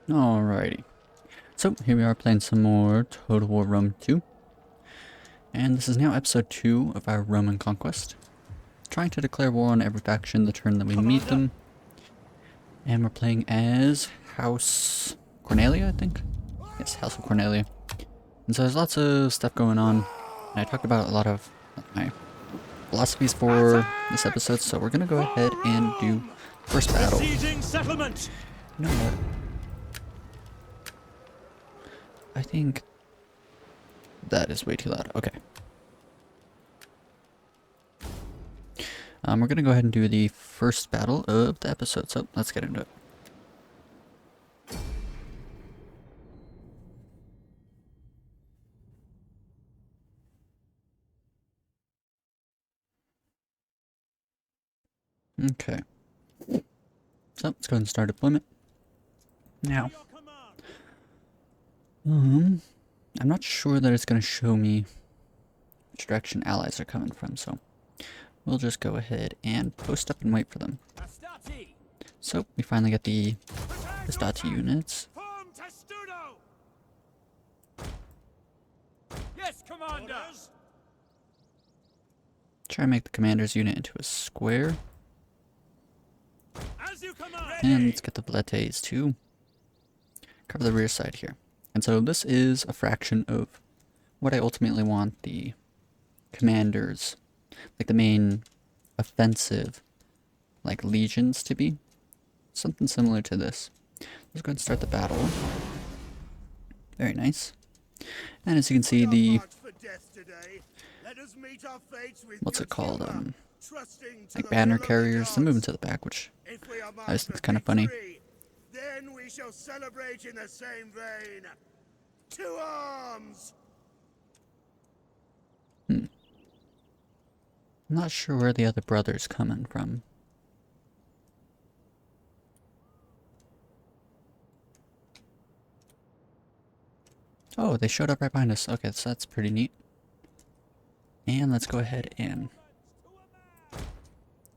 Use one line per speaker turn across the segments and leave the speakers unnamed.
Alrighty. So, here we are playing some more Total War Rome 2. And this is now episode 2 of our Roman Conquest. Trying to declare war on every faction the turn that we meet them. And we're playing as House Cornelia, I think? Yes, House of Cornelia. And so there's lots of stuff going on. And I talked about a lot of my philosophies for this episode, so we're gonna go ahead and do first battle. You know what? I think that is way too loud. Okay. We're gonna go ahead and do the first battle of the episode, so let's get into it. Okay. So let's go ahead and start deployment. Now. I'm not sure that it's gonna show me which direction allies are coming from, so we'll just go ahead and post up and wait for them. So we finally get the Hastati units.
Yes, Commander.
Try and make the commander's unit into a square.
As you command.
And let's get the veletes to cover the rear side here. And so this is a fraction of what I ultimately want the commanders, like the main offensive, like legions to be. Something similar to this. Let's go ahead and start the battle. Very nice. And as you can see, the what's it called? Like banner carriers, they're moving to the back, which I just think is kind of funny.
Then we shall celebrate in the same vein. To arms!
I'm not sure where the other brother's coming from. Oh, they showed up right behind us. Okay, so that's pretty neat. And let's go ahead and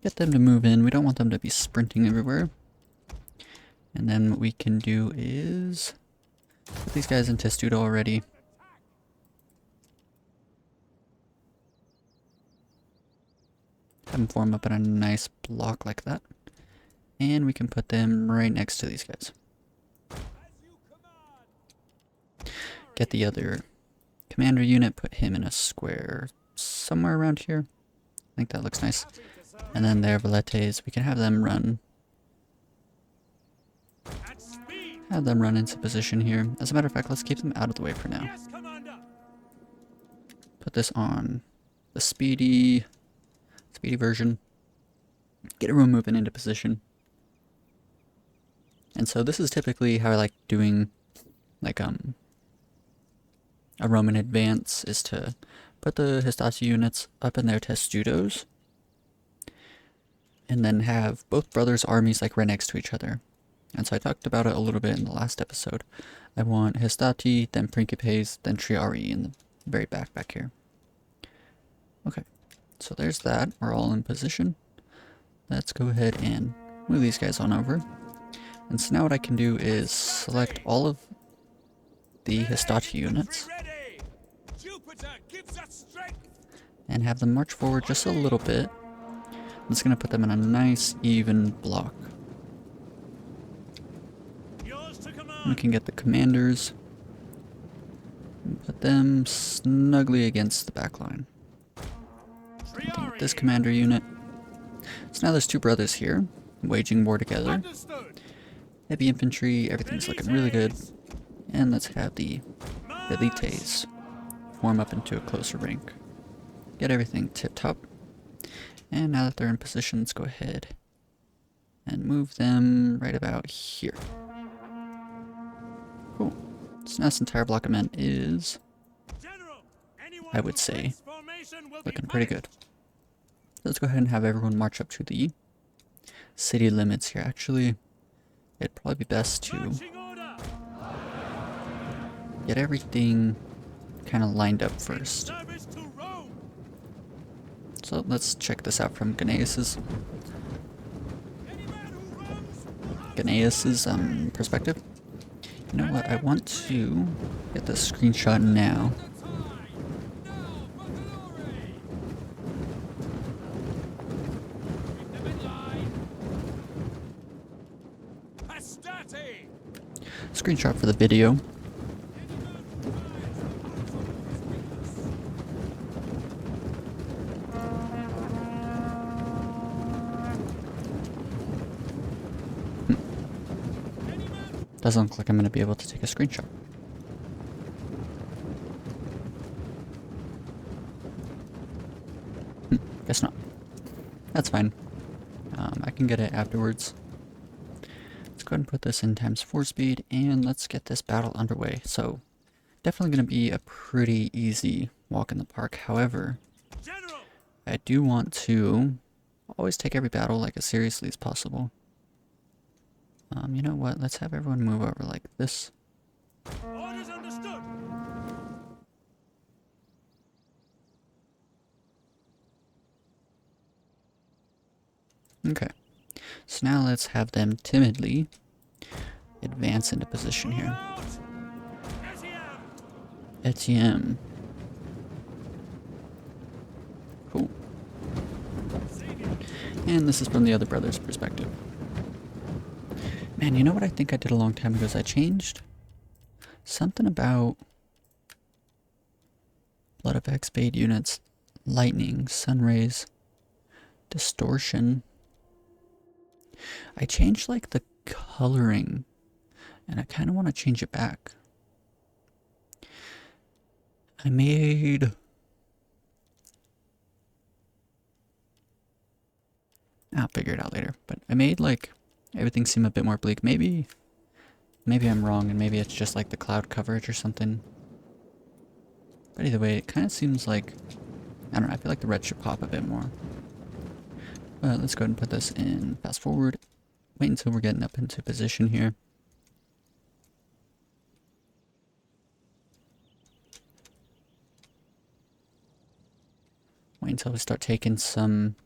get them to move in. We don't want them to be sprinting everywhere. And then what we can do is put these guys in Testudo already. Have them form up in a nice block like that. And we can put them right next to these guys. Get the other commander unit, put him in a square somewhere around here. I think that looks nice. And then their veletes, we can have them run. Have them run into position here. As a matter of fact, let's keep them out of the way for now. Put this on the speedy version. Get everyone moving into position. And so this is typically how I like doing like a Roman advance, is to put the Hastati units up in their testudos and then have both brothers' armies like right next to each other. And so I talked about it a little bit in the last episode. I want Hastati, then Principes, then Triarii in the very back here. Okay, so there's that. We're all in position. Let's go ahead and move these guys on over. And so now what I can do is select all of the Hastati units and have them march forward just a little bit. I'm just going to put them in a nice even block. We can get the commanders and put them snugly against the back line. This commander unit. So now there's two brothers here waging war together. Heavy infantry, everything's looking really good. And let's have the velites form up into a closer rank. Get everything tip top. And now that they're in position, let's go ahead and move them right about here. Cool. So now this entire block of men is, I would say, looking pretty good. Let's go ahead and have everyone march up to the city limits here. Actually, it'd probably be best to get everything kind of lined up first. So let's check this out from Gnaeus's perspective. You know what? I want to get the screenshot now. Screenshot for the video. Doesn't look like I'm going to be able to take a screenshot. Guess not. That's fine. I can get it afterwards. Let's go ahead and put this in ×4 speed, and let's get this battle underway. So, definitely going to be a pretty easy walk in the park. However, General! I do want to always take every battle like as seriously as possible. You know what? Let's have everyone move over like this. Orders understood. Okay. So now let's have them timidly advance into position here. Etienne. Cool. And this is from the other brother's perspective. Man, you know what I think I did a long time ago is I changed something about blood effects, bait units, lightning, sun rays, distortion. I changed like the coloring, and I kind of want to change it back. I'll figure it out later, but I made like everything seem a bit more bleak. Maybe I'm wrong, and maybe it's just like the cloud coverage or something. But either way, it kind of seems like, I don't know, I feel like the red should pop a bit more. But let's go ahead and put this in fast forward. Wait until we're getting up into position here. Wait until we start taking some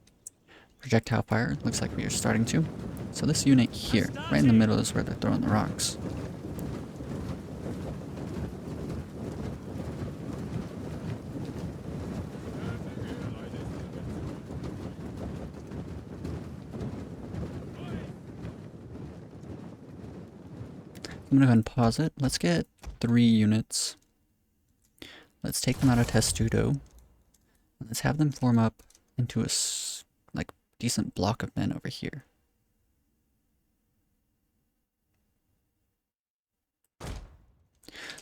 projectile fire. Looks like we are starting to. So this unit here, right in the middle, is where they're throwing the rocks. I'm gonna go ahead and pause it. Let's get 3 units. Let's take them out of Testudo. Let's have them form up into a like decent block of men over here.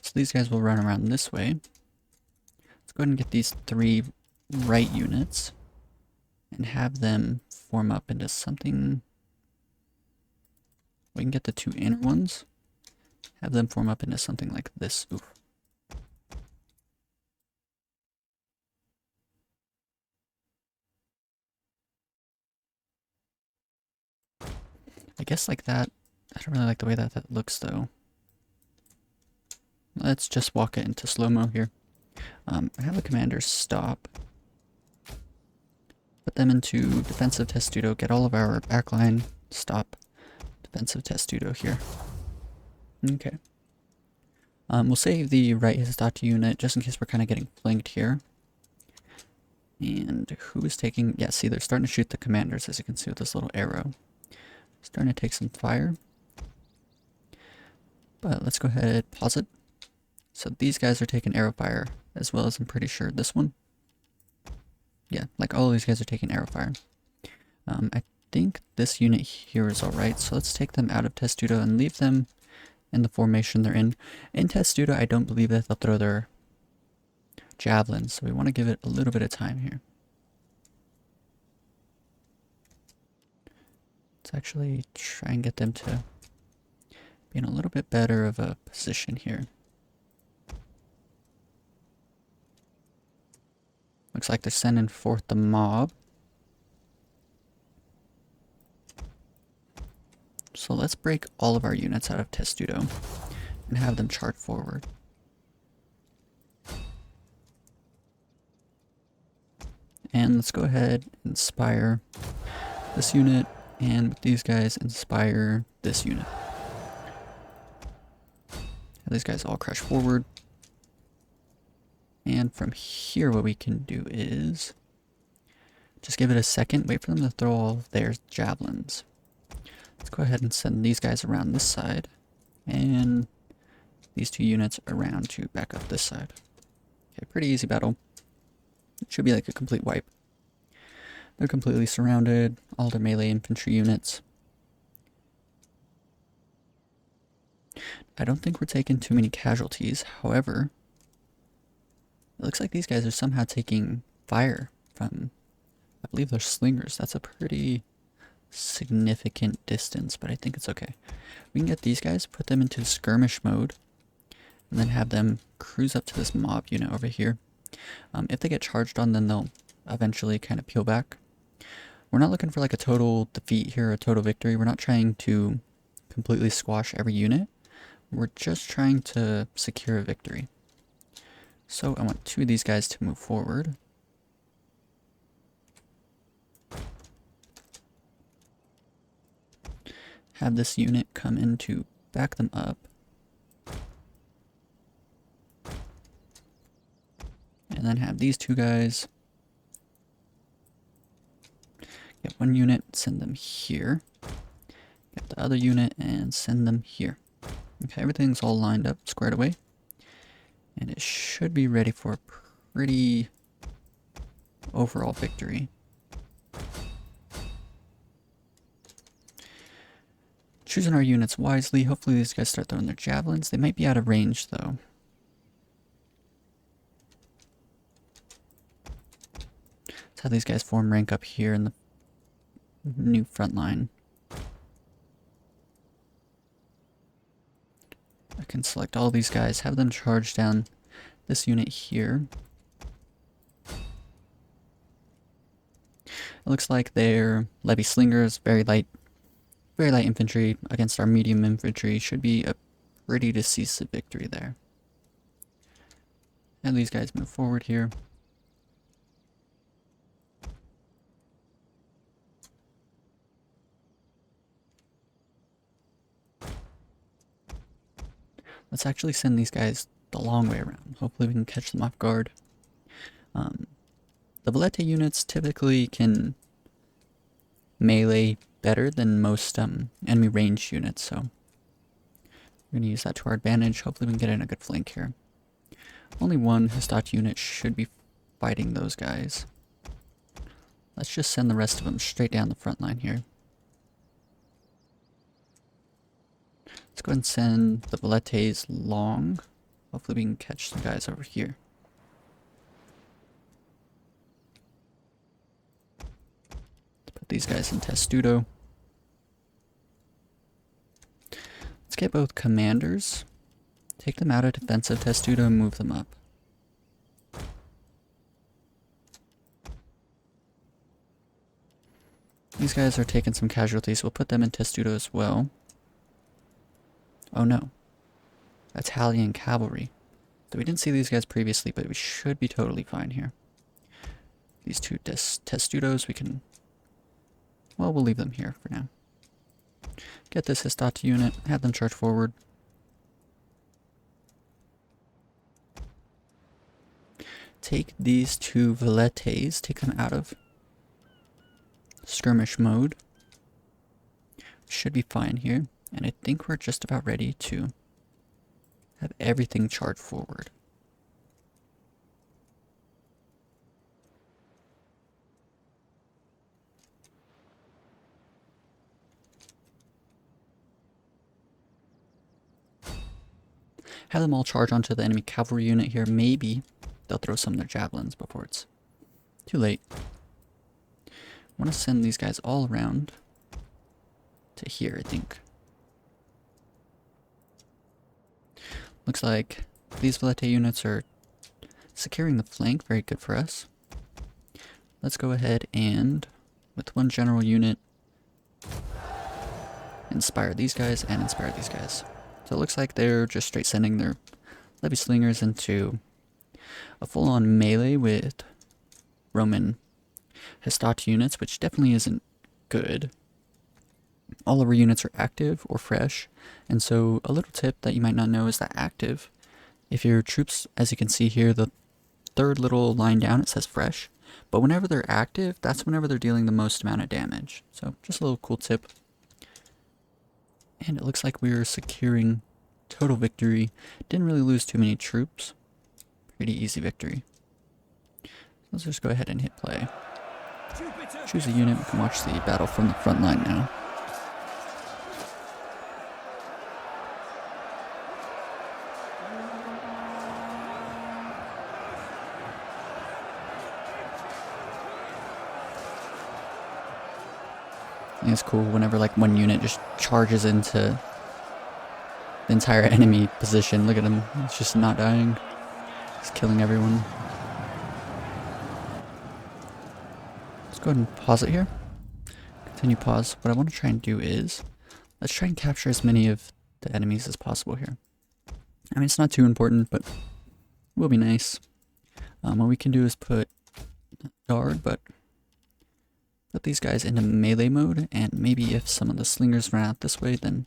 So these guys will run around this way. Let's go ahead and get these 3 right units and have them form up into something. We can get the 2 inner ones. Have them form up into something like this. Oof. I guess like that. I don't really like the way that looks though. Let's just walk it into slow-mo here. I have the commander stop. Put them into defensive testudo. Get all of our backline. Stop. Defensive testudo here. Okay. We'll save the right Histati unit just in case we're kind of getting flanked here. And who is taking... Yeah, see, they're starting to shoot the commanders, as you can see with this little arrow. Starting to take some fire. But let's go ahead, pause it. So these guys are taking arrow fire, as well as I'm pretty sure this one. Yeah, like all of these guys are taking arrow fire. I think this unit here is alright, so let's take them out of Testudo and leave them in the formation they're in. In Testudo, I don't believe that they'll throw their javelins, so we want to give it a little bit of time here. Let's actually try and get them to be in a little bit better of a position here. Looks like they're sending forth the mob. So let's break all of our units out of Testudo and have them charge forward. And let's go ahead and inspire this unit, and with these guys inspire this unit. Have these guys all crash forward. And from here, what we can do is just give it a second, wait for them to throw all of their javelins. Let's go ahead and send these guys around this side, and these 2 units around to back up this side. Okay, pretty easy battle. It should be like a complete wipe. They're completely surrounded, all their melee infantry units. I don't think we're taking too many casualties, however, it looks like these guys are somehow taking fire from, I believe they're slingers. That's a pretty significant distance, but I think it's okay. We can get these guys, put them into skirmish mode, and then have them cruise up to this mob unit over here. If they get charged on, then they'll eventually kind of peel back. We're not looking for like a total defeat here, a total victory. We're not trying to completely squash every unit. We're just trying to secure a victory. So I want 2 of these guys to move forward. Have this unit come in to back them up. And then have these 2 guys get 1 unit, send them here. Get the other unit and send them here. Okay, everything's all lined up, squared away. And it should be ready for a pretty overall victory. Choosing our units wisely. Hopefully these guys start throwing their javelins. They might be out of range though. Let's have these guys form rank up here in the new front line. I can select all these guys, have them charge down this unit here. It looks like they're levy slingers, very light infantry against our medium infantry. Should be a pretty decisive victory there. And these guys move forward here. Let's actually send these guys the long way around. Hopefully we can catch them off guard. The Velete units typically can melee better than most enemy ranged units, so we're going to use that to our advantage. Hopefully we can get in a good flank here. Only 1 Hestat unit should be fighting those guys. Let's just send the rest of them straight down the front line here. Let's go ahead and send the Veletes long. Hopefully we can catch some guys over here. Let's put these guys in Testudo. Let's get both commanders. Take them out of defensive Testudo and move them up. These guys are taking some casualties. We'll put them in Testudo as well. Oh no. That's Hallian cavalry. So we didn't see these guys previously, but we should be totally fine here. These 2 Testudos, we can... Well, we'll leave them here for now. Get this Hestat unit, have them charge forward. Take these 2 Veletes, take them out of skirmish mode. Should be fine here. And I think we're just about ready to have everything charge forward. Have them all charge onto the enemy cavalry unit here. Maybe they'll throw some of their javelins before it's too late. I want to send these guys all around to here, I think. Looks like these Velete units are securing the flank. Very good for us. Let's go ahead and, with 1 general unit, inspire these guys and inspire these guys. So it looks like they're just straight sending their levy slingers into a full-on melee with Roman Hestat units, which definitely isn't good. all of our units are active or fresh. And so a little tip that you might not know is that active, if your troops, as you can see here, the third little line down, it says fresh. But whenever they're active, that's whenever they're dealing the most amount of damage. So just a little cool tip. And it looks like we're securing total victory. Didn't really lose too many troops. Pretty easy victory. Let's just go ahead and hit play. Choose a unit. We can watch the battle from the front line now. I think it's cool whenever like one unit just charges into the entire enemy position. Look at him. He's just not dying. He's killing everyone. Let's go ahead and pause it here. Continue pause. What I want to try and do is, let's try and capture as many of the enemies as possible here. I mean, it's not too important, but it will be nice. What we can do is put guard, but put these guys into melee mode, and maybe if some of the slingers run out this way, then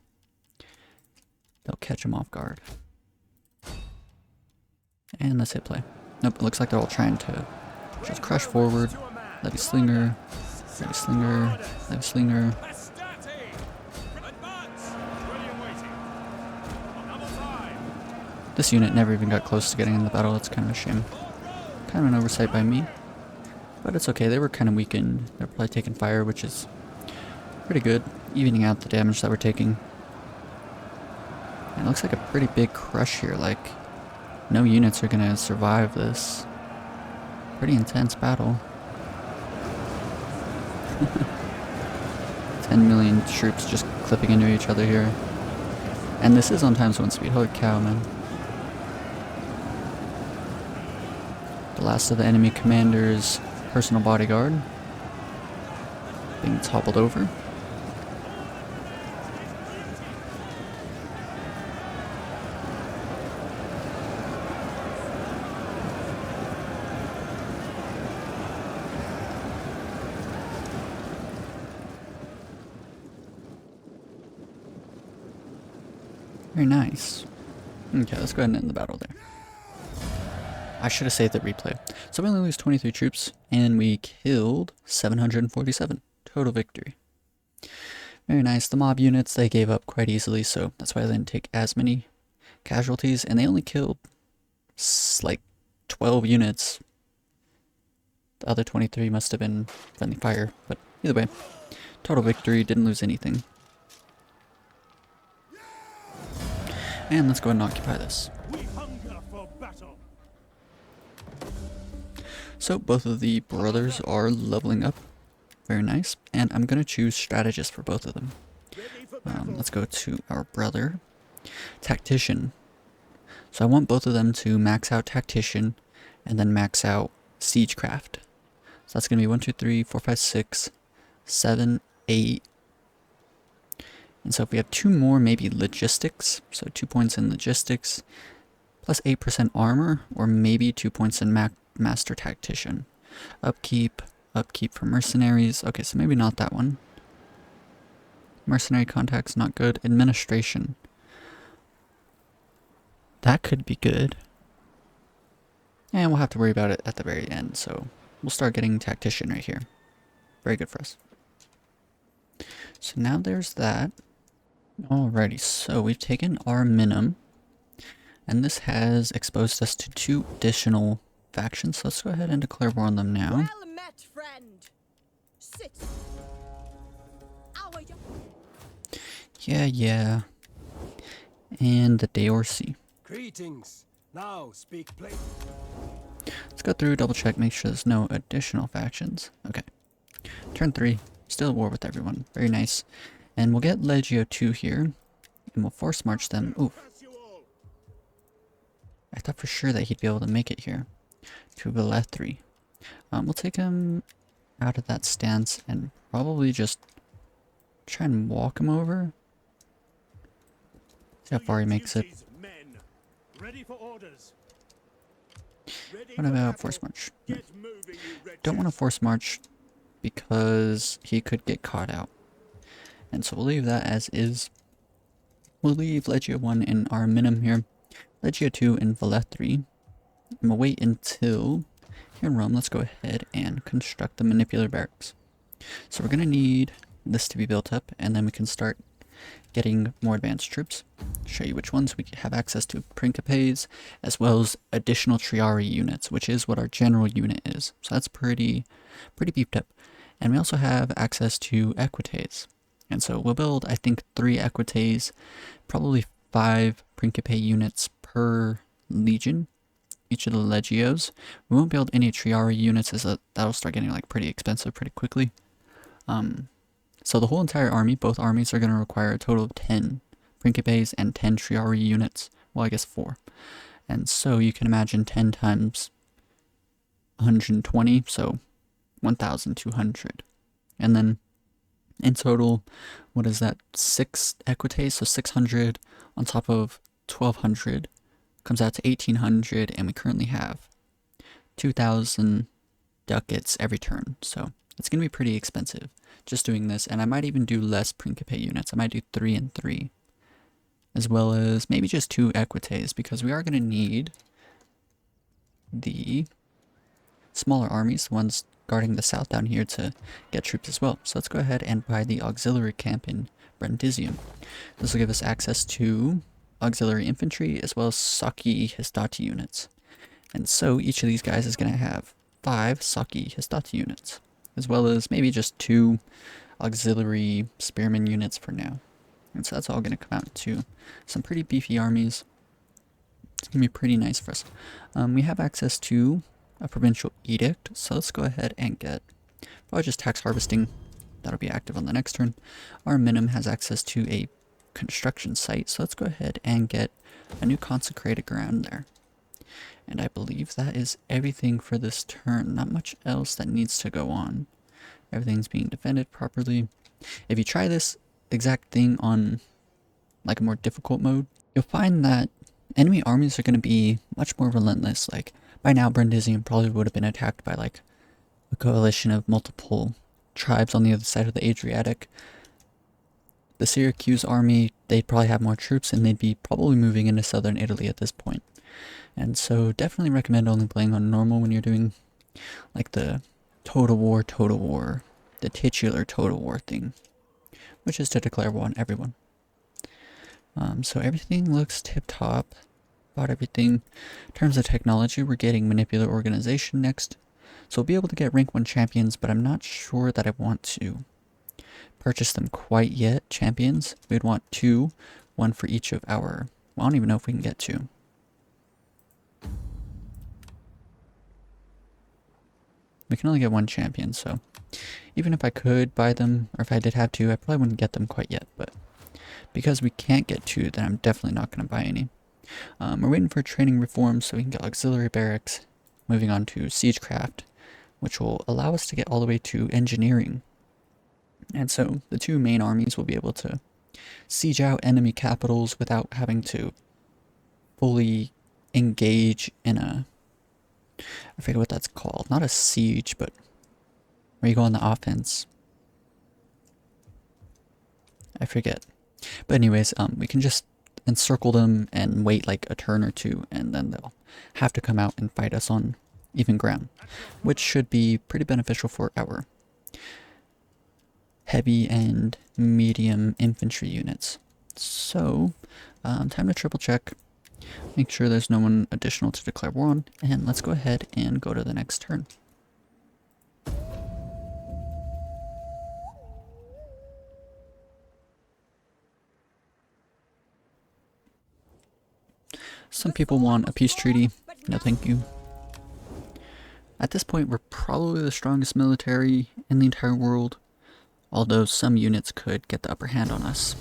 they'll catch them off guard. And let's hit play. Nope, it looks like they're all trying to just crush forward. Levy slinger, levy slinger, levy slinger. This unit never even got close to getting in the battle. It's kind of a shame. Kind of an oversight by me. But it's okay, they were kind of weakened. They're probably taking fire, which is pretty good, evening out the damage that we're taking. And it looks like a pretty big crush here, like no units are gonna survive this. Pretty intense battle. 10 million troops just clipping into each other here. And this is on ×1 speed, holy cow, man. The last of the enemy commanders' personal bodyguard being toppled over. Very nice. Okay, let's go ahead and end the battle there. I should have saved the replay. So we only lose 23 troops, and we killed 747. Total victory. Very nice. The mob units, they gave up quite easily, so that's why they didn't take as many casualties, and they only killed like 12 units. The other 23 must have been friendly fire, but either way, total victory, didn't lose anything. And let's go ahead and occupy this. So both of the brothers are leveling up. Very nice. And I'm going to choose strategist for both of them. Let's go to our brother. Tactician. So I want both of them to max out tactician and then max out siegecraft. So that's going to be 1, 2, 3, 4, 5, 6, 7, 8. And so if we have 2 more, maybe logistics. So 2 points in logistics. Plus 8% armor. Or maybe 2 points in master tactician. Upkeep for mercenaries. Okay, so maybe not that one. Mercenary contacts, not good. Administration. That could be good. And we'll have to worry about it at the very end, so we'll start getting tactician right here. Very good for us. So now there's that. Alrighty, so we've taken our minimum, and this has exposed us to 2 additional factions. So let's go ahead and declare war on them now.
Well met, friend. Sit.
Yeah. And the Deorsi.
Greetings. Now speak plain.
Let's go through, double check, make sure there's no additional factions. Okay. Turn 3. Still at war with everyone. Very nice. And we'll get Legio 2 here. And we'll force march them. Ooh. I thought for sure that he'd be able to make it here. To Valeth 3. We'll take him out of that stance and probably just try and walk him over. See how far he makes it. What about force march? No. Don't want to force march because he could get caught out. And so we'll leave that as is. We'll leave Legio 1 in our minimum here, Legio 2 in Velethri, and we'll wait until, here in Rome, let's go ahead and construct the Manipular Barracks. So we're going to need this to be built up, and then we can start getting more advanced troops. Show you which ones we have access to: Principes, as well as additional Triarii units, which is what our general unit is. So that's pretty beefed up. And we also have access to Equites. And so we'll build, I think, 3 Equites, probably 5 Principe units per legion, each of the legios. We won't build any Triarii units, as that'll start getting like pretty expensive pretty quickly. So the whole entire army, both armies, are going to require a total of 10 Principes and 10 Triarii units. Well, I guess 4. And so you can imagine 10 times 120, so 1,200. And then in total, what is that? 6 Equites, so 600 on top of 1,200 comes out to 1,800, and we currently have 2,000 ducats every turn. So it's going to be pretty expensive just doing this, and I might even do less Principe units. I might do 3 and 3, as well as maybe just 2 Equites, because we are going to need the smaller armies, the ones guarding the south down here, to get troops as well. So let's go ahead and buy the auxiliary camp in Brundisium. This will give us access to auxiliary infantry as well as Saki Hastati units. And so each of these guys is going to have 5 Saki Hastati units, as well as maybe just 2 auxiliary spearmen units for now. And so that's all going to come out to some pretty beefy armies. It's going to be pretty nice for us. We have access to a provincial edict, so let's go ahead and get probably just tax harvesting. That'll be active on the next turn. Our minim has access to a construction site, so let's go ahead and get a new consecrated ground there. And I believe that is everything for this turn. Not much else that needs to go on. Everything's being defended properly. If you try this exact thing on like a more difficult mode, you'll find that enemy armies are going to be much more relentless. Like by now, Brundisium probably would have been attacked by like a coalition of multiple tribes on the other side of the Adriatic. The Syracuse army, they'd probably have more troops, and they'd be probably moving into southern Italy at this point. And so definitely recommend only playing on normal when you're doing like the total war, the titular total war thing, which is to declare war on everyone. So everything looks tip-top. About everything. In terms of technology, we're getting Manipular Organization next. So we'll be able to get rank 1 champions, but I'm not sure that I want to purchase them quite yet. Champions, we'd want 2, 1 for each of our... Well, I don't even know if we can get 2. We can only get 1 champion, so even if I could buy them, or if I did have 2, I probably wouldn't get them quite yet, but because we can't get 2, then I'm definitely not going to buy any. We're waiting for training reform so we can get auxiliary barracks, moving on to siegecraft, which will allow us to get all the way to engineering. And so the 2 main armies will be able to siege out enemy capitals without having to fully engage in a, I forget what that's called, not a siege, but where you go on the offense. I forget. But anyways, we can just encircle them and wait like a turn or 2, and then they'll have to come out and fight us on even ground, which should be pretty beneficial for our heavy and medium infantry units. So, time to triple check, make sure there's no one additional to declare war on, and let's go ahead and go to the next turn. Some people want a peace treaty. No thank you. At this point, we're probably the strongest military in the entire world, although some units could get the upper hand on us.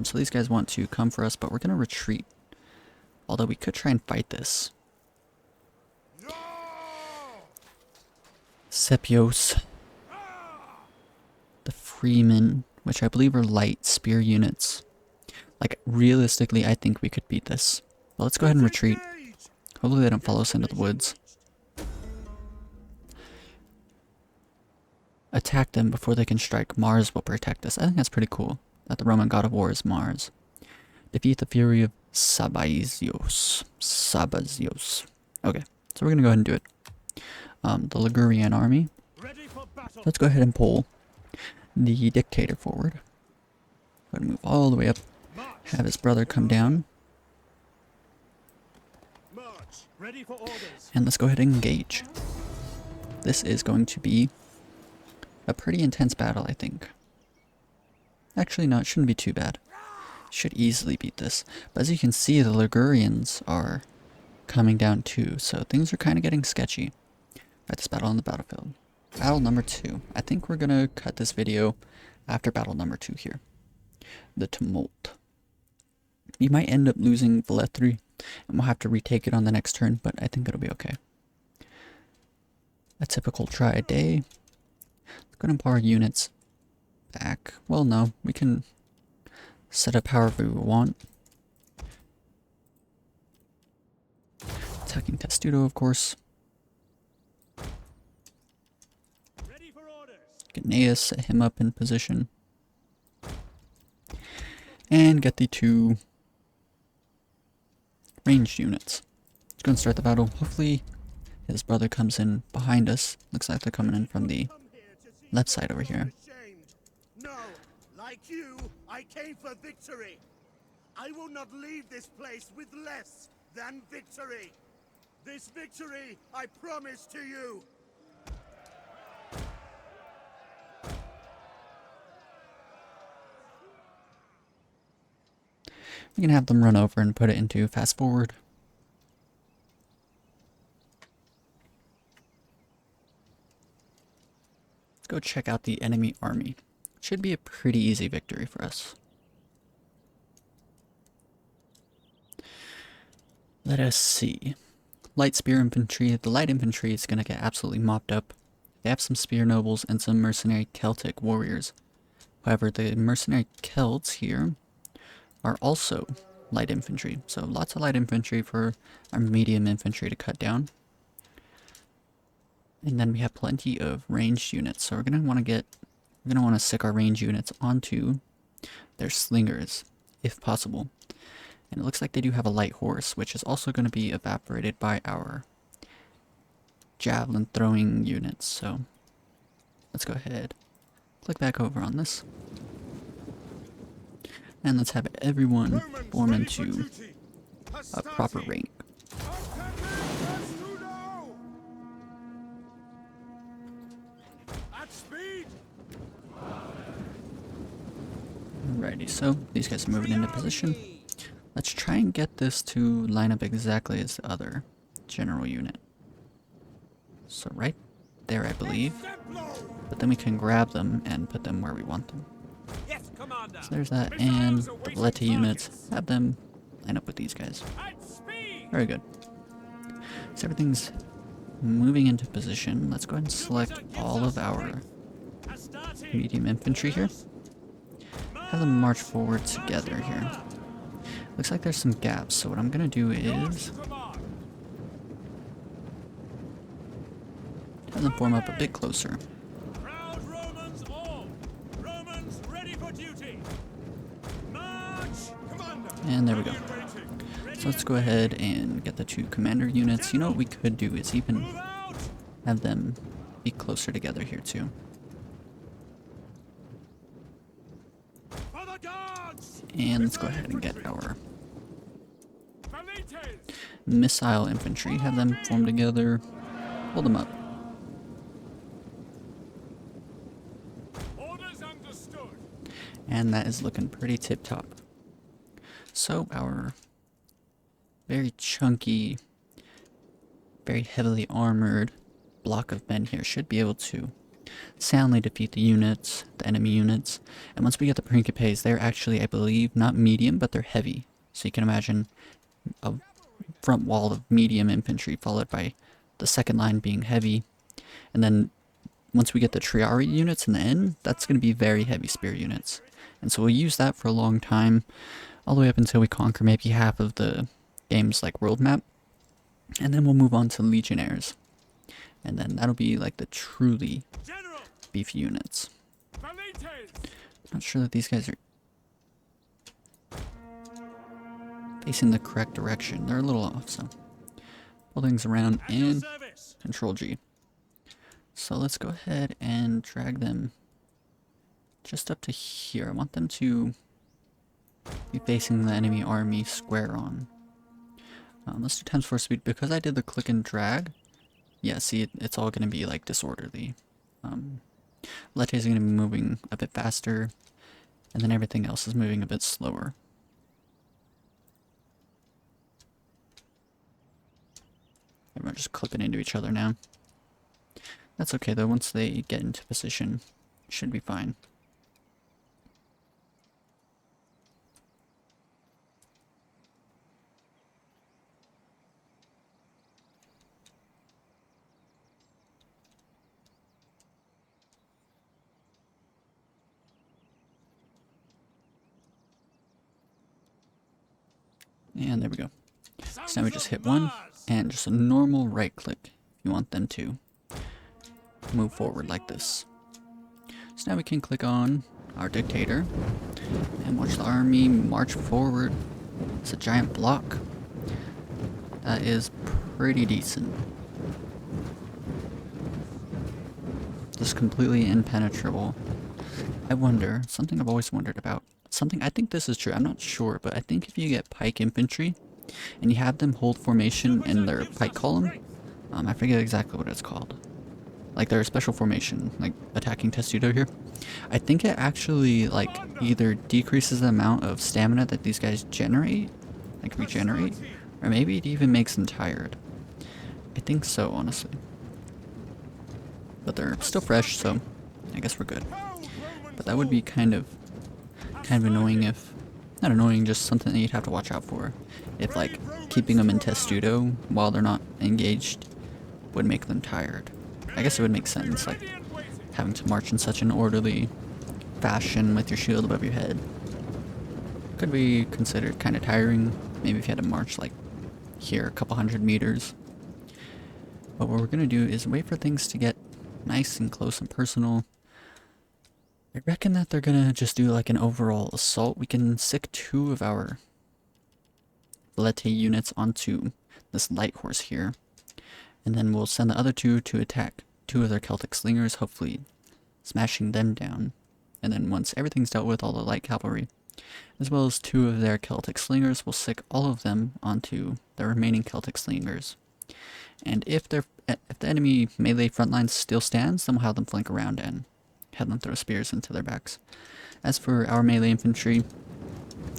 So these guys want to come for us, but we're going to retreat. Although we could try and fight this. Sepios. The Freemen, which I believe are light spear units. Like, realistically, I think we could beat this. But let's go ahead and retreat. Hopefully they don't follow us into the woods. attack them before they can strike, Mars will protect us. I think that's pretty cool, that the Roman god of war is Mars. Defeat the fury of Sabazios. Okay, so we're gonna go ahead and do it. The Ligurian army. Let's go ahead and pull the dictator forward. Go ahead and move all the way up. Have his brother come down. And let's go ahead and engage. This is going to be a pretty intense battle, I think. Actually, no, it shouldn't be too bad. Should easily beat this. But as you can see, the Ligurians are coming down too, so things are kind of getting sketchy. Right, this battle on the battlefield. Battle number 2. I think we're gonna cut this video after battle number 2 here. The Tumult. We might end up losing Velethri, and we'll have to retake it on the next turn, but I think it'll be okay. A typical try a day. Let's go and power units back. Well, no, we can set up however we want. Attacking Testudo, of course. Gnaeus, set him up in position. And get the 2 ranged units. Let's go and start the battle. Hopefully his brother comes in behind us. Looks like they're coming in from the left side over here.
No, like you, I came for victory. I will not leave this place with less than victory. This victory I promise to you.
We can have them run over and put it into fast forward. Let's go check out the enemy army. Should be a pretty easy victory for us. Let us see. Light spear infantry. The light infantry is going to get absolutely mopped up. They have some spear nobles and some mercenary Celtic warriors. However, the mercenary Celts here are also light infantry. So lots of light infantry for our medium infantry to cut down. And then we have plenty of ranged units. So we're going to want to stick our ranged units onto their slingers, if possible. And it looks like they do have a light horse, which is also going to be evaporated by our javelin throwing units. So let's go ahead, click back over on this. And let's have everyone form into a proper rank. Alrighty, so these guys are moving into position. Let's try and get this to line up exactly as the other general unit. So right there, I believe. But then we can grab them and put them where we want them. So there's that, and the Velethri units, have them line up with these guys. Very good. So everything's moving into position. Let's go ahead and select all of our medium infantry here. Have them march forward together here. Looks like there's some gaps, so what I'm gonna do is have them form up a bit closer. And there we go. So let's go ahead and get the 2 commander units. You know what we could do is even have them be closer together here too. And let's go ahead and get our missile infantry. Have them form together. Hold them up. And that is looking pretty tip-top. So our very chunky, very heavily armored block of men here should be able to soundly defeat the units, the enemy units. And once we get the Pricipes, they're actually, I believe, not medium, but they're heavy. So you can imagine a front wall of medium infantry followed by the second line being heavy. And then once we get the Triari units in the end, that's going to be very heavy spear units. And so we'll use that for a long time, all the way up until we conquer maybe half of the game's like world map. And then we'll move on to legionnaires. And then that'll be like the truly beefy units.
Valites!
Not sure that these guys are facing the correct direction. They're a little off, so pull things around and Control G. So let's go ahead and drag them just up to here. I want them to be facing the enemy army square on. Let's do times 4 speed because I did the click and drag. Yeah, see, it's all going to be like disorderly. Velites is going to be moving a bit faster, and then everything else is moving a bit slower. Everyone just clipping into each other now. That's okay though, once they get into position, should be fine. And there we go. So now we just hit 1, and just a normal right click if you want them to move forward like this. So now we can click on our dictator and watch the army march forward. It's a giant block. That is pretty decent. Just completely impenetrable. I wonder, something I've always wondered about. Something, I think this is true, I'm not sure, but I think if you get pike infantry and you have them hold formation in their pike column, I forget exactly what it's called. Like their special formation, like attacking testudo here. I think it actually like either decreases the amount of stamina that these guys generate, like regenerate, or maybe it even makes them tired. I think so, honestly. But they're still fresh, so I guess we're good. But that would be kind of annoying if, not annoying, just something that you'd have to watch out for. If like keeping them in testudo while they're not engaged would make them tired. I guess it would make sense, like having to march in such an orderly fashion with your shield above your head. Could be considered kind of tiring, maybe if you had to march like here a couple hundred meters. But what we're gonna do is wait for things to get nice and close and personal. I reckon that they're gonna just do like an overall assault. We can sick 2 of our Velite units onto this light horse here. And then we'll send the other 2 to attack 2 of their Celtic slingers, hopefully smashing them down. And then once everything's dealt with, all the light cavalry, as well as 2 of their Celtic slingers, we'll sick all of them onto the remaining Celtic slingers. And if the enemy melee front line still stands, then we'll have them flank around and have them throw spears into their backs. As for our melee infantry,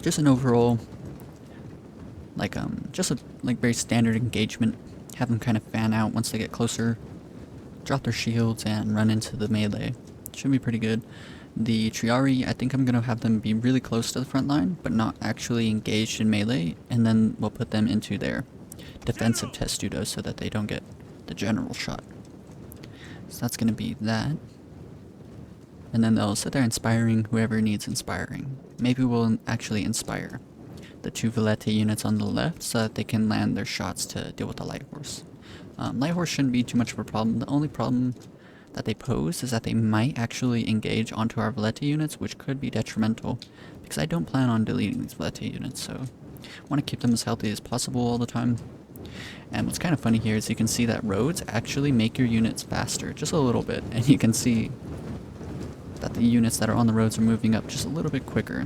just an overall, like just a very standard engagement. Have them kind of fan out once they get closer, drop their shields, and run into the melee. Should be pretty good. The Triari, I think I'm going to have them be really close to the front line, but not actually engaged in melee, and then we'll put them into their defensive testudo so that they don't get the general shot. So that's going to be that. And then they'll sit there inspiring whoever needs inspiring. Maybe we'll actually inspire the 2 Velite units on the left so that they can land their shots to deal with the light horse. Light horse shouldn't be too much of a problem. The only problem that they pose is that they might actually engage onto our Velite units, which could be detrimental, because I don't plan on deleting these Velite units, so I want to keep them as healthy as possible all the time. And what's kind of funny here is you can see that roads actually make your units faster, just a little bit, and you can see that the units that are on the roads are moving up just a little bit quicker,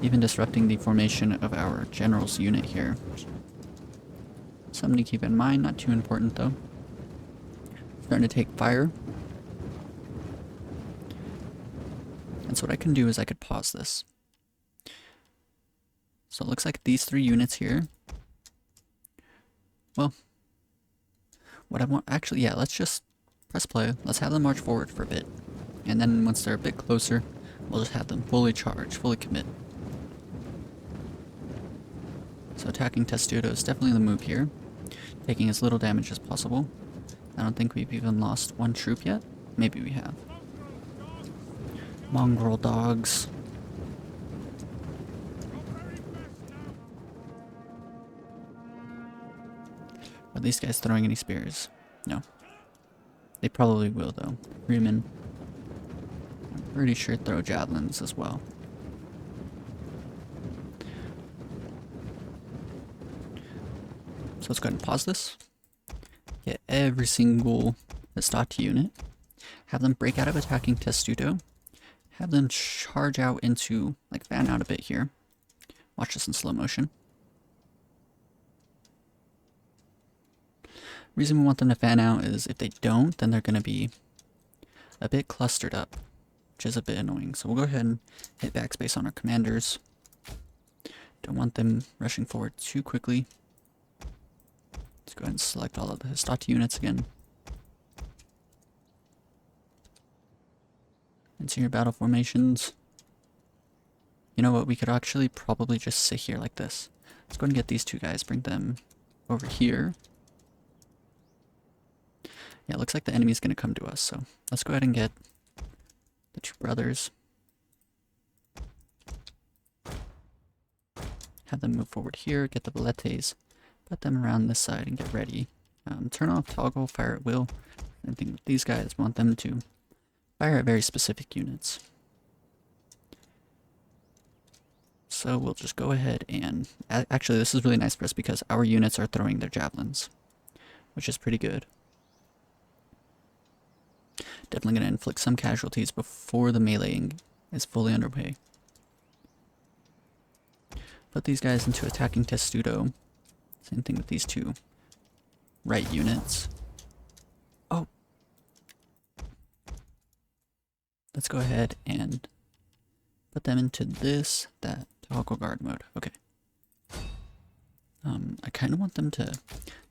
even disrupting the formation of our general's unit here. Something to keep in mind, not too important though. Starting to take fire. And so what I can do is I could pause this. So it looks like these 3 units here. Well, what I want, actually, yeah, let's just press play. Let's have them march forward for a bit. And then once they're a bit closer, we'll just have them fully charge, fully commit. So attacking testudo is definitely the move here. Taking as little damage as possible. I don't think we've even lost 1 troop yet. Maybe we have. Mongrel dogs. Are these guys throwing any spears? No. They probably will though. Reman. pretty sure throw javelins as well. So let's go ahead and pause this. Get every single Hastati unit. Have them break out of attacking Testudo. Have them charge out into, like, fan out a bit here. Watch this in slow motion. Reason we want them to fan out is if they don't, then they're going to be a bit clustered up, which is a bit annoying. So we'll go ahead and hit backspace on our commanders. Don't want them rushing forward too quickly. Let's go ahead and select all of the Hastati units again. Into your battle formations. You know what, we could actually probably just sit here like this. Let's go ahead and get these two guys, bring them over here. Yeah, it looks like the enemy's going to come to us, so let's go ahead and get the two brothers. Have them move forward here, get the Valetes, put them around this side and get ready. Turn off toggle, fire at will. Same thing with these guys, want them to fire at very specific units. So we'll just go ahead and... Actually, this is really nice for us because our units are throwing their javelins, which is pretty good. Definitely going to inflict some casualties before the meleeing is fully underway. Put these guys into attacking Testudo. Same thing with these two right units. Oh! Let's go ahead and put them into that toggle guard mode. Okay. I kind of want them to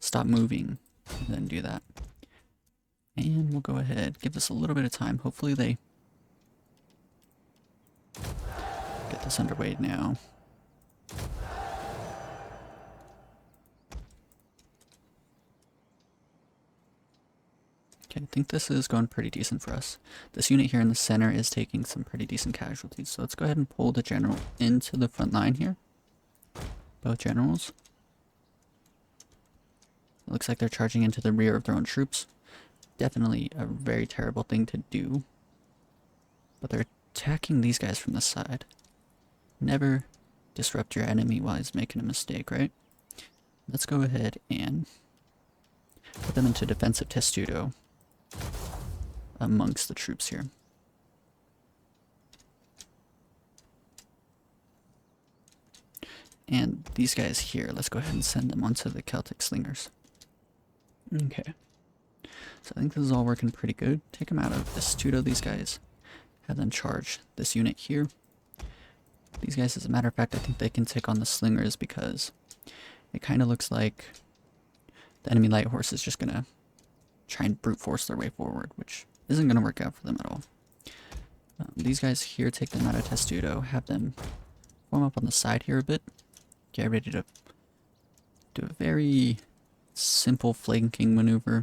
stop moving and then do that. And we'll go ahead, give this a little bit of time. Hopefully they get this underway now. Okay, I think this is going pretty decent for us. This unit here in the center is taking some pretty decent casualties. So let's go ahead and pull the general into the front line here. Both generals. It looks like they're charging into the rear of their own troops. Definitely a very terrible thing to do. But they're attacking these guys from the side. Never disrupt your enemy while he's making a mistake, right? Let's go ahead and put them into defensive Testudo amongst the troops here. And these guys here, let's go ahead and send them onto the Celtic slingers. Okay. So I think this is all working pretty good. Take them out of Testudo, these guys. Have them charge this unit here. These guys, as a matter of fact, I think they can take on the slingers because it kind of looks like the enemy light horse is just going to try and brute force their way forward, which isn't going to work out for them at all. These guys here, take them out of Testudo, have them form up on the side here a bit. Get ready to do a very simple flanking maneuver.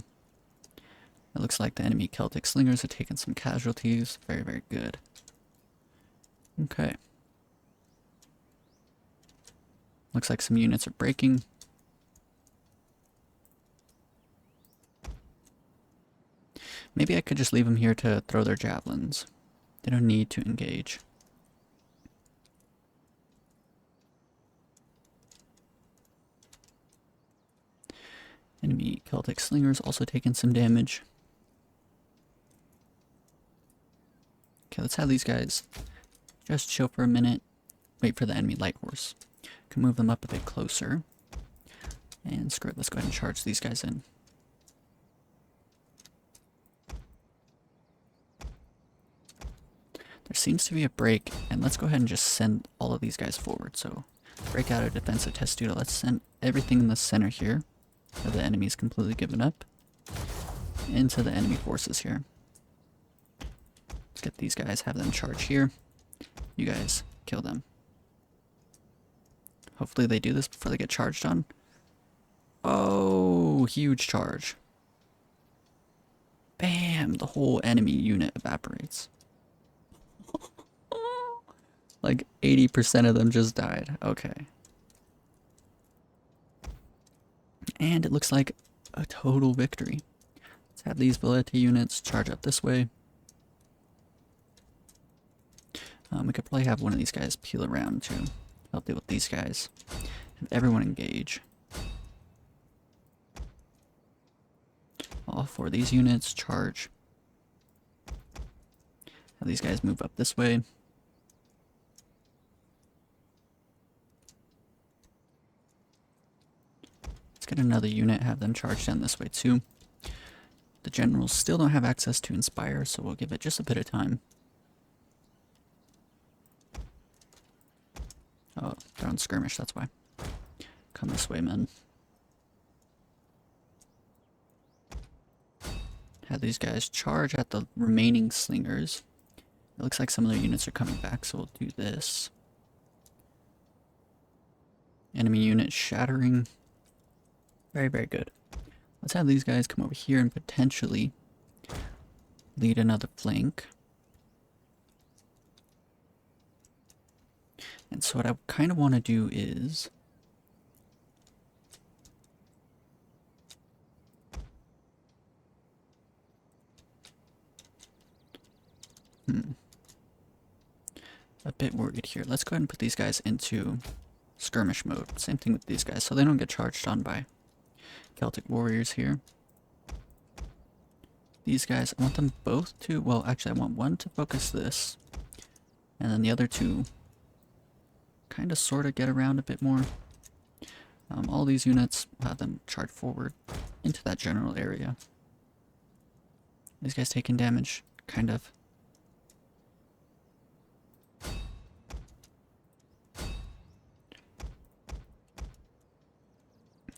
It looks like the enemy Celtic slingers are taking some casualties. Very, very good. Okay. Looks like some units are breaking. Maybe I could just leave them here to throw their javelins. They don't need to engage. Enemy Celtic slingers also taking some damage. Okay, let's have these guys just chill for a minute. Wait for the enemy light horse. Can move them up a bit closer. And screw it, let's go ahead and charge these guys in. There seems to be a break, and let's go ahead and just send all of these guys forward. So, break out of defensive Testudo. Let's send everything in the center here, where the enemy's completely given up, into the enemy forces here. Let's get these guys, have them charge here. You guys, kill them. Hopefully they do this before they get charged on. Oh, huge charge. Bam! The whole enemy unit evaporates. Like 80% of them just died. Okay. And it looks like a total victory. Let's have these Veleti units charge up this way. We could probably have one of these guys peel around to help deal with these guys. Have everyone engage. All four of these units charge. Have these guys move up this way. Let's get another unit, have them charge down this way too. The generals still don't have access to inspire, so we'll give it just a bit of time. Oh, they're on skirmish, that's why. Come this way, men. Have these guys charge at the remaining slingers. It looks like some of their units are coming back, so we'll do this. Enemy unit shattering. Very, very good. Let's have these guys come over here and potentially lead another flank. And so what I kind of want to do is a bit worried here. Let's go ahead and put these guys into skirmish mode. Same thing with these guys, so they don't get charged on by Celtic warriors here. These guys, I want them both to, well, actually I want one to focus this, and then the other two kind of sort of get around a bit more. All these units, have them charge forward into that general area. These guys taking damage, kind of.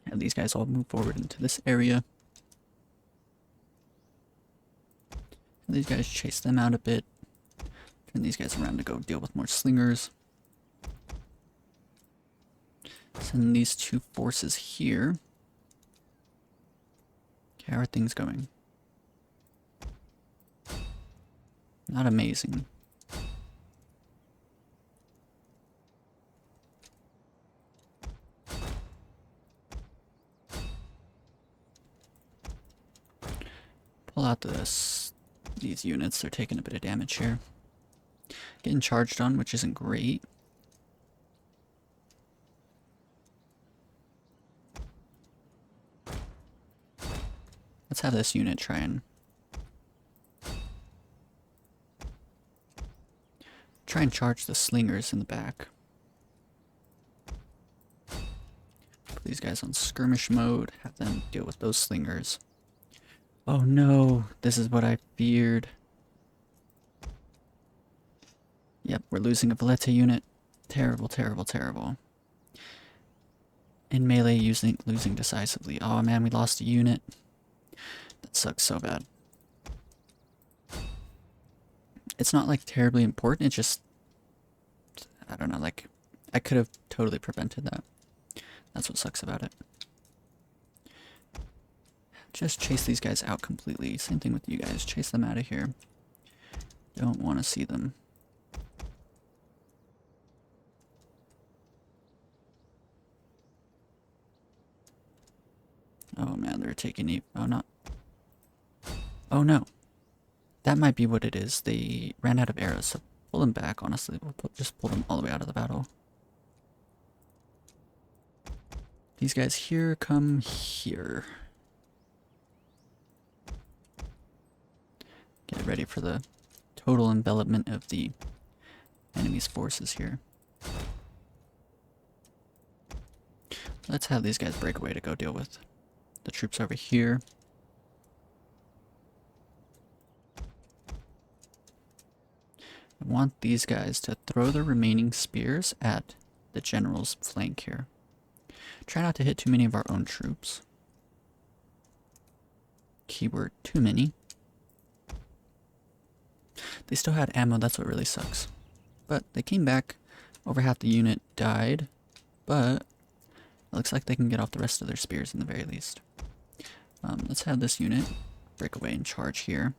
And these guys all move forward into this area. And these guys chase them out a bit. Turn these guys around to go deal with more slingers. Send these two forces here. Okay, how are things going? Not amazing. Pull out these units, they're taking a bit of damage here. Getting charged on, which isn't great. Let's have this unit try and charge the slingers in the back. Put these guys on skirmish mode, have them deal with those slingers. Oh no, this is what I feared. Yep, we're losing a Valete unit. Terrible, terrible, terrible. In melee, losing decisively. Oh man, we lost a unit. That sucks so bad. It's not like terribly important, it's just, I don't know, like, I could have totally prevented that. That's what sucks about it. Just chase these guys out completely. Same thing with you guys. Chase them out of here. Don't want to see them. Oh man, they're taking you. Oh, not. Oh no. That might be what it is. They ran out of arrows, so pull them back, honestly. We'll just pull them all the way out of the battle. These guys here come here. Get ready for the total envelopment of the enemy's forces here. Let's have these guys break away to go deal with the troops over here. I want these guys to throw their remaining spears at the general's flank here. Try not to hit too many of our own troops. Keyword, too many. They still had ammo, that's what really sucks. But they came back, over half the unit died, but it looks like they can get off the rest of their spears in the very least. Let's have this unit break away and charge here.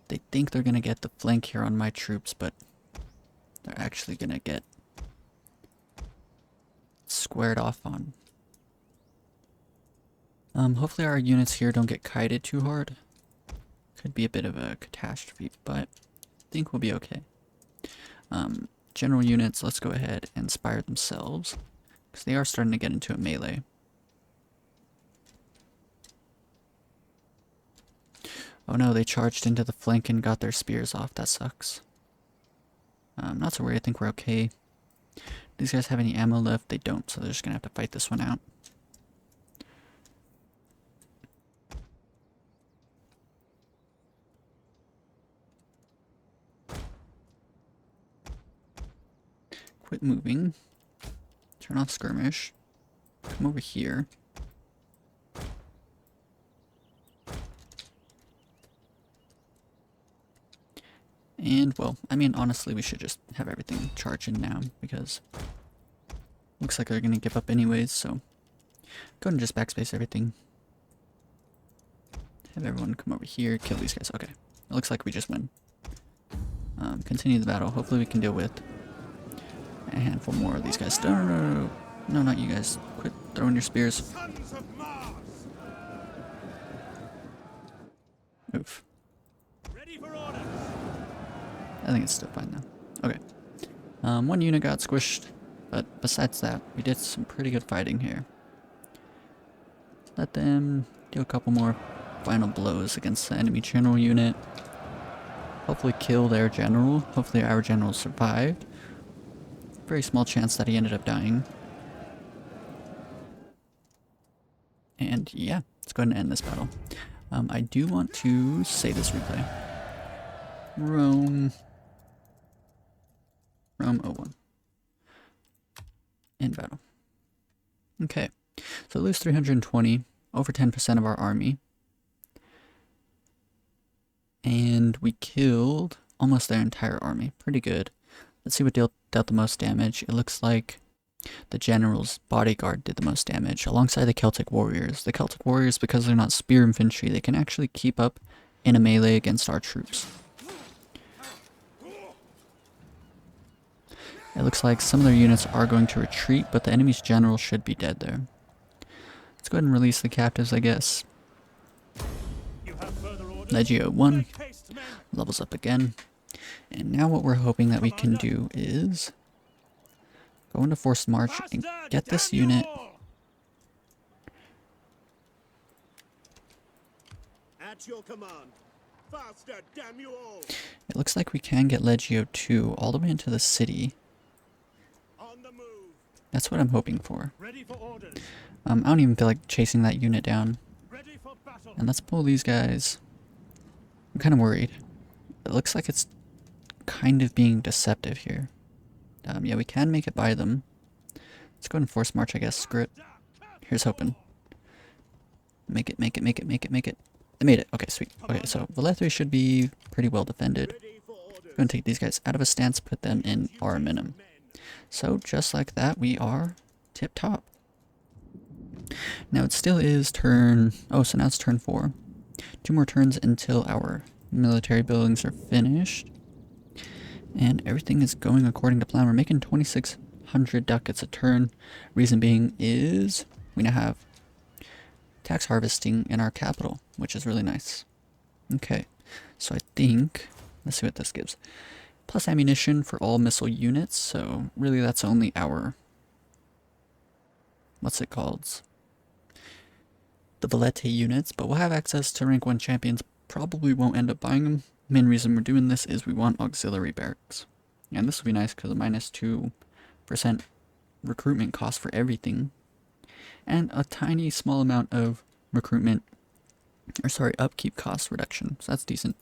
They think they're gonna get the flank here on my troops, but they're actually gonna get squared off on Hopefully our units here don't get kited too hard. Could be a bit of a catastrophe, but I think we'll be okay. General units, let's go ahead and inspire themselves, because they are starting to get into a melee. Oh no, they charged into the flank and got their spears off. That sucks. Not to worry, I think we're okay. These guys have any ammo left? They don't, so they're just gonna have to fight this one out. Quit moving. Turn off skirmish. Come over here. And, well, I mean, honestly, we should just have everything charge in now, because looks like they're going to give up anyways, so go ahead and just backspace everything. Have everyone come over here, kill these guys. Okay, it looks like we just win. Continue the battle. Hopefully we can deal with a handful more of these guys. No, not you guys. Quit throwing your spears. Oof. I think it's still fine though. Okay. One unit got squished, but besides that, we did some pretty good fighting here. Let them do a couple more final blows against the enemy general unit. Hopefully kill their general. Hopefully our general survived. Very small chance that he ended up dying. And yeah, let's go ahead and end this battle. I do want to save this replay. Rome 01. End battle. Okay, so lose 320, over 10% of our army. And we killed almost their entire army. Pretty good. Let's see what dealt the most damage. It looks like the general's bodyguard did the most damage, alongside the Celtic warriors. The Celtic warriors, because they're not spear infantry, they can actually keep up in a melee against our troops. It looks like some of their units are going to retreat, but the enemy's general should be dead there. Let's go ahead and release the captives, I guess. Legio 1 levels up again. And now what we're hoping that we can do is go into forced march and get this unit.
At your command. Faster, damn you all.
It looks like we can get Legio 2 all the way into the city.
On the move.
That's what I'm hoping for.
Ready for orders.
I don't even feel like chasing that unit down.
Ready for battle.
And let's pull these guys. I'm kind of worried. It looks like it's kind of being deceptive here. Yeah, we can make it by them. Let's go ahead and force march, I guess. Screw it. Here's hoping. Make it. They made it. Okay, sweet. Okay, so Velethri should be pretty well defended. I'm going to take these guys out of a stance, put them in Arminum. So, just like that, we are tip-top. Now, it still is turn... Oh, so now it's turn 4. 2 more turns until our military buildings are finished. And everything is going according to plan. We're making 2,600 ducats a turn. Reason being is we now have tax harvesting in our capital, which is really nice. Okay, so I think, let's see what this gives. Plus ammunition for all missile units, so really that's only our, what's it called? The Velete units, but we'll have access to rank 1 champions. Probably won't end up buying them. Main reason we're doing this is we want auxiliary barracks. And this will be nice because of -2% recruitment cost for everything. And a tiny small amount of upkeep cost reduction. So that's decent.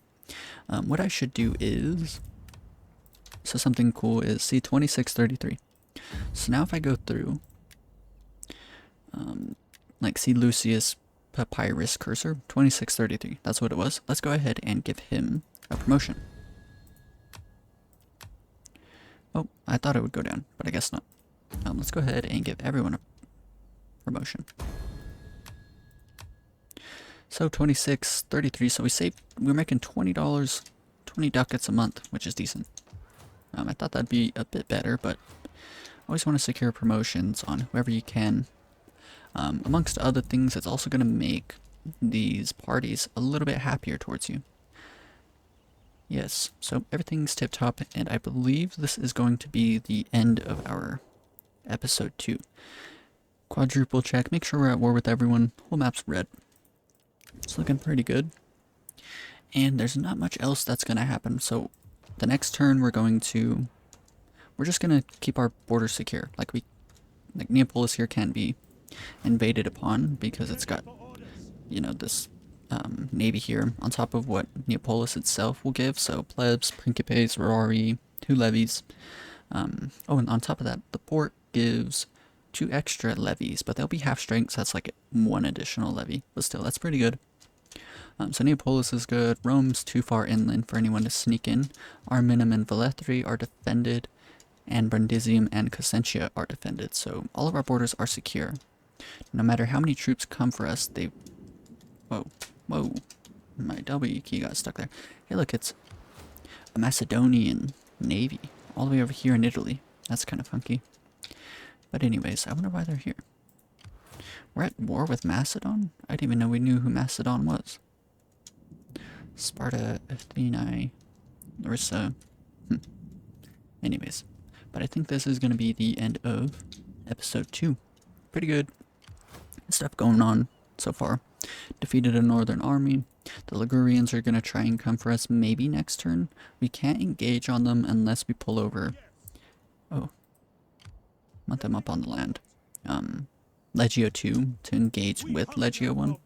What I should do is, so something cool is, see 2633. So now if I go through, like see Lucius Papyrus cursor, 2633, that's what it was. Let's go ahead and give him a promotion. Oh, I thought it would go down, but I guess not. Let's go ahead and give everyone a promotion. So 2633, so we're making $20, 20 ducats a month, which is decent. I thought that'd be a bit better, but always want to secure promotions on whoever you can. Amongst other things, it's also going to make these parties a little bit happier towards you. Yes, so everything's tip-top, and I believe this is going to be the end of our episode 2. Quadruple check, make sure we're at war with everyone. Whole map's red. It's looking pretty good. And there's not much else that's going to happen, so the next turn we're just going to keep our border secure. Like Neapolis here can't be invaded upon because it's got, you know, this navy here on top of what Neapolis itself will give. So plebs, Principes, Rari, 2 levies. Oh, and on top of that, the port gives 2 extra levies, but they'll be half strength, so that's like 1 additional levy. But still, that's pretty good. So Neapolis is good. Rome's too far inland for anyone to sneak in. Arminum and Velethri are defended, and Brundisium and Cosentia are defended. So all of our borders are secure. No matter how many troops come for us, they... Whoa. My W key got stuck there. Hey, look, it's a Macedonian navy all the way over here in Italy. That's kind of funky. But anyways, I wonder why they're here. We're at war with Macedon? I didn't even know we knew who Macedon was. Sparta, Athena, Larissa. Anyways, but I think this is going to be the end of episode 2. Pretty good stuff going on so far. Defeated a northern army. The Ligurians are going to try and come for us maybe next turn. We can't engage on them unless we pull over. Oh. Want them up on the land. Legio 2 to engage with Legio 1.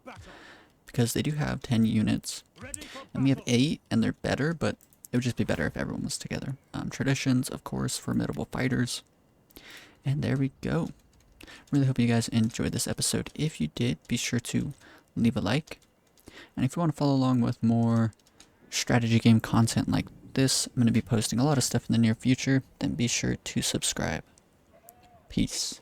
Because they do have 10 units. And we have 8 and they're better, but it would just be better if everyone was together. Traditions, of course, formidable fighters. And there we go. Really hope you guys enjoyed this episode. If you did, be sure to leave a like. And if you want to follow along with more strategy game content like this, I'm going to be posting a lot of stuff in the near future, then be sure to subscribe. Peace.